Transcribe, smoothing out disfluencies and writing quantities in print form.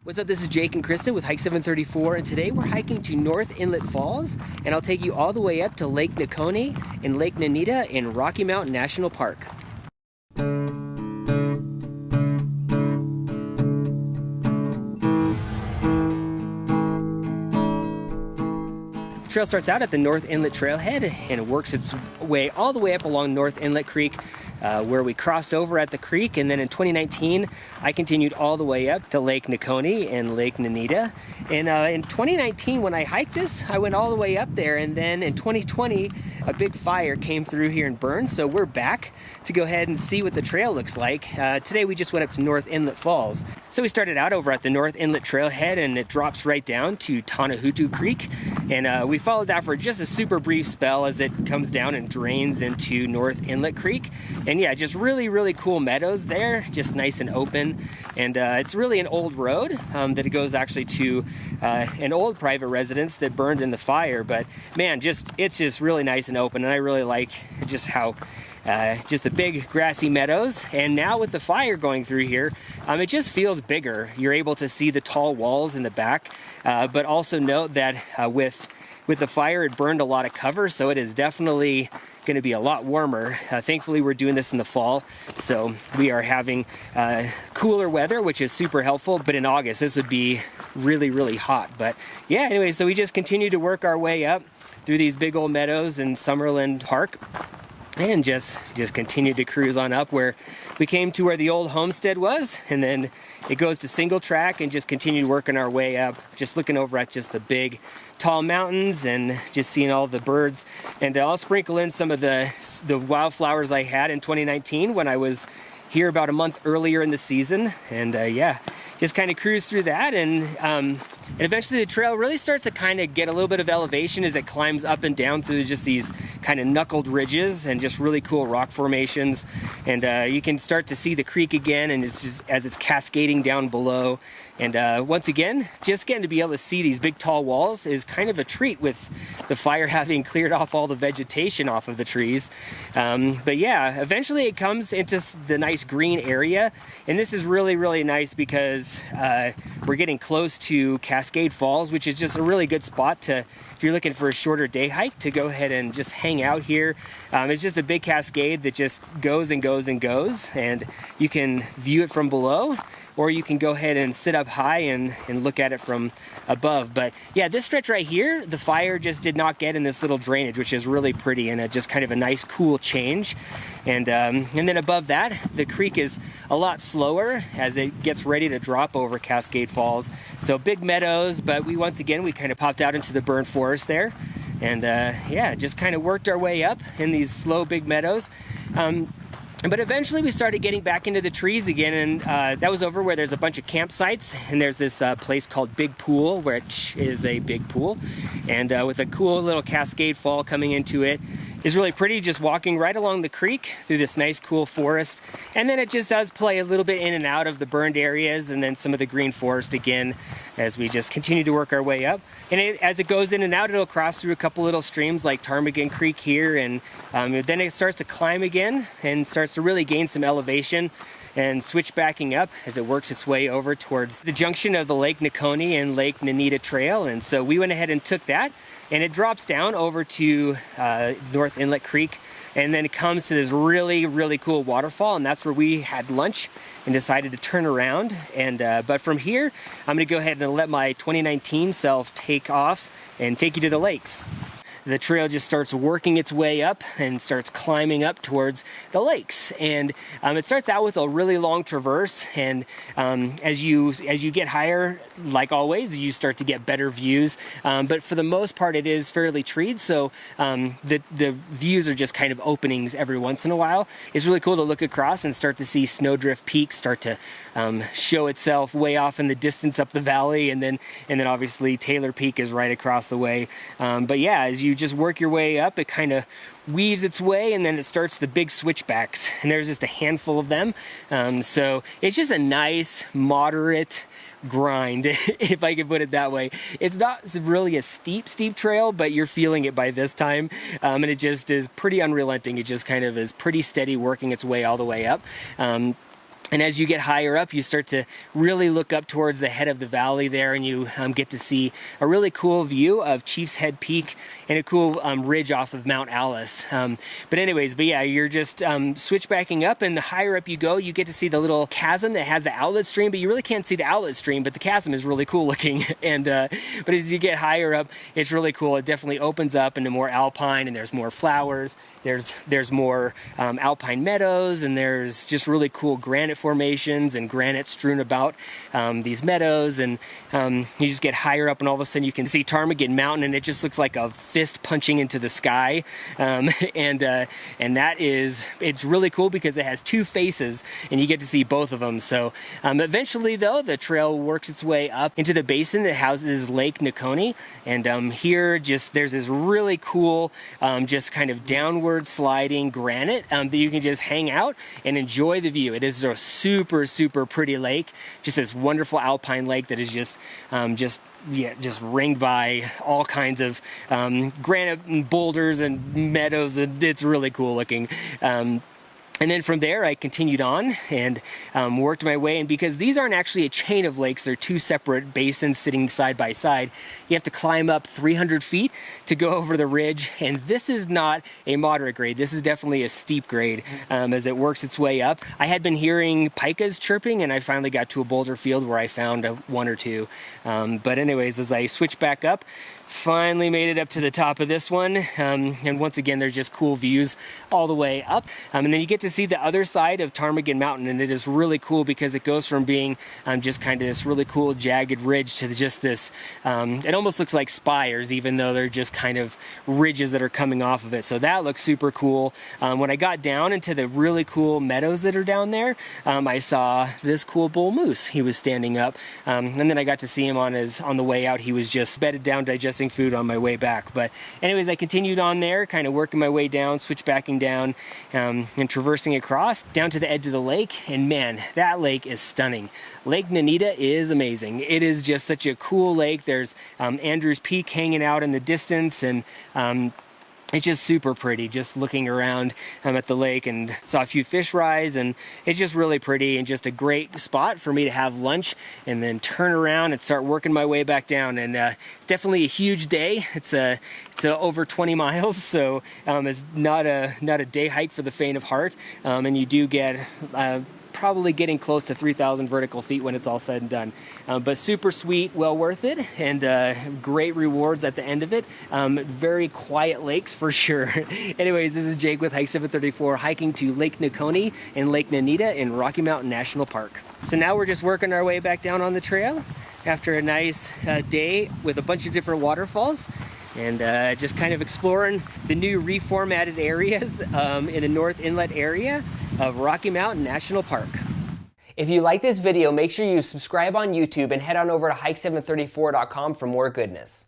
What's up, this is Jake and Kristen with Hike 734, and today we're hiking to North Inlet Falls, and I'll take you all the way up to Lake Nokoni and Lake Nanita in Rocky Mountain National Park. The trail starts out at the North Inlet Trailhead and it works its way all the way up along North Inlet Creek, where we crossed over at the creek, and then in 2019 I continued all the way up to Lake Nokoni and Lake Nanita. And in 2019 when I hiked this, I went all the way up there, and then in 2020 a big fire came through here and burned, so we're back to go ahead and see what the trail looks like. Today we just went up to North Inlet Falls. So we started out over at the North Inlet Trailhead, and it drops right down to Tanahutu Creek, and we followed that for just a super brief spell as it comes down and drains into North Inlet Creek. And yeah, just really cool meadows there, just nice and open. And it's really an old road that it goes actually to an old private residence that burned in the fire. But man, it's just really nice and open, and I really like just how just the big grassy meadows. And now with the fire going through here, it just feels bigger. You're able to see the tall walls in the back, but also note that with the fire it burned a lot of cover, so it is definitely going to be a lot warmer. Thankfully we're doing this in the fall, so we are having cooler weather, which is super helpful. But in August this would be really hot. But yeah, anyway, so we just continue to work our way up through these big old meadows in Summerland Park, and just continued to cruise on up where we came to where the old homestead was, and then it goes to single track, and just continued working our way up, just looking over at just the big tall mountains and just seeing all the birds. And I'll sprinkle in some of the wildflowers I had in 2019 when I was here about a month earlier in the season. And yeah, just kind of cruise through that, and eventually the trail really starts to kind of get a little bit of elevation as it climbs up and down through just these kind of knuckled ridges and just really cool rock formations. And you can start to see the creek again, and it's just as it's cascading down below. And once again, just getting to be able to see these big tall walls is kind of a treat, with the fire having cleared off all the vegetation off of the trees. But yeah, eventually it comes into the nice green area, and this is really nice because we're getting close to Cascade Falls, which is just a really good spot to, if you're looking for a shorter day hike, to go ahead and just hang out here. It's just a big cascade that just goes and goes and goes, and you can view it from below, or you can go ahead and sit up high and look at it from above. But yeah, this stretch right here, the fire just did not get in this little drainage, which is really pretty, and just kind of a nice cool change. And then above that, the creek is a lot slower as it gets ready to drop over Cascade Falls. So big meadows, but we kind of popped out into the burnt forest there. And yeah, just kind of worked our way up in these slow big meadows. But eventually we started getting back into the trees again, and that was over where there's a bunch of campsites, and there's this place called Big Pool, which is a big pool, and with a cool little cascade fall coming into it. Is really pretty, just walking right along the creek through this nice cool forest. And then it just does play a little bit in and out of the burned areas and then some of the green forest again as we just continue to work our way up. And as it goes in and out, it'll cross through a couple little streams like Ptarmigan Creek here, and then it starts to climb again and starts to really gain some elevation and switch backing up as it works its way over towards the junction of the Lake Nokoni and Lake Nanita Trail. And so we went ahead and took that, and it drops down over to North Inlet Creek, and then it comes to this really cool waterfall, and that's where we had lunch and decided to turn around. And but from here, I'm gonna go ahead and let my 2019 self take off and take you to the lakes. The trail just starts working its way up and starts climbing up towards the lakes. And it starts out with a really long traverse, and as you get higher, like always, you start to get better views. But for the most part, it is fairly treed, so the views are just kind of openings every once in a while. It's really cool to look across and start to see Snowdrift Peak start to show itself way off in the distance up the valley, and then obviously Taylor Peak is right across the way. But yeah, as you just work your way up, it kind of weaves its way, and then it starts the big switchbacks, and there's just a handful of them. So it's just a nice moderate grind, if I can put it that way. It's not really a steep trail, but you're feeling it by this time, and it just is pretty unrelenting. It just kind of is pretty steady, working its way all the way up. And as you get higher up, you start to really look up towards the head of the valley there, and you get to see a really cool view of Chief's Head Peak and a cool ridge off of Mount Alice. But yeah, you're just switchbacking up, and the higher up you go, you get to see the little chasm that has the outlet stream, but you really can't see the outlet stream, but the chasm is really cool looking. And but as you get higher up, it's really cool. It definitely opens up into more alpine, and there's more flowers. There's more alpine meadows, and there's just really cool granite formations and granite strewn about these meadows. And you just get higher up, and all of a sudden you can see Ptarmigan Mountain, and it just looks like a fist punching into the sky. And it's really cool because it has two faces, and you get to see both of them. So eventually, though, the trail works its way up into the basin that houses Lake Nokoni, and here there's this really cool just kind of downward sliding granite that you can just hang out and enjoy the view. It is a super, super pretty lake, just this wonderful alpine lake that is just ringed by all kinds of granite and boulders and meadows, and it's really cool looking. And then from there, I continued on and worked my way. And because these aren't actually a chain of lakes, they're two separate basins sitting side by side, you have to climb up 300 feet to go over the ridge. And this is not a moderate grade. This is definitely a steep grade as it works its way up. I had been hearing pikas chirping, and I finally got to a boulder field where I found one or two. But anyways, as I switched back up, finally made it up to the top of this one, and once again there's just cool views all the way up, and then you get to see the other side of Ptarmigan Mountain, and it is really cool because it goes from being just kind of this really cool jagged ridge to just this it almost looks like spires, even though they're just kind of ridges that are coming off of it. So that looks super cool. When I got down into the really cool meadows that are down there, I saw this cool bull moose. He was standing up, and then I got to see him on the way out. He was just bedded down digesting food on my way back. But anyways, I continued on there, kind of working my way down, switchbacking down, and traversing across down to the edge of the lake. And man, that lake is stunning. Lake Nanita is amazing. It is just such a cool lake. There's Andrews Peak hanging out in the distance, and it's just super pretty, just looking around at the lake, and saw a few fish rise, and it's just really pretty and just a great spot for me to have lunch and then turn around and start working my way back down. And it's definitely a huge day. It's over 20 miles, so it's not a day hike for the faint of heart, and you do get probably getting close to 3,000 vertical feet when it's all said and done. But super sweet, well worth it, and great rewards at the end of it. Very quiet lakes for sure. Anyways, this is Jake with Hike 734, hiking to Lake Nokoni and Lake Nanita in Rocky Mountain National Park. So now we're just working our way back down on the trail after a nice day with a bunch of different waterfalls, and just kind of exploring the new reformatted areas in the North Inlet area of Rocky Mountain National Park. If you like this video, make sure you subscribe on YouTube and head on over to hike734.com for more goodness.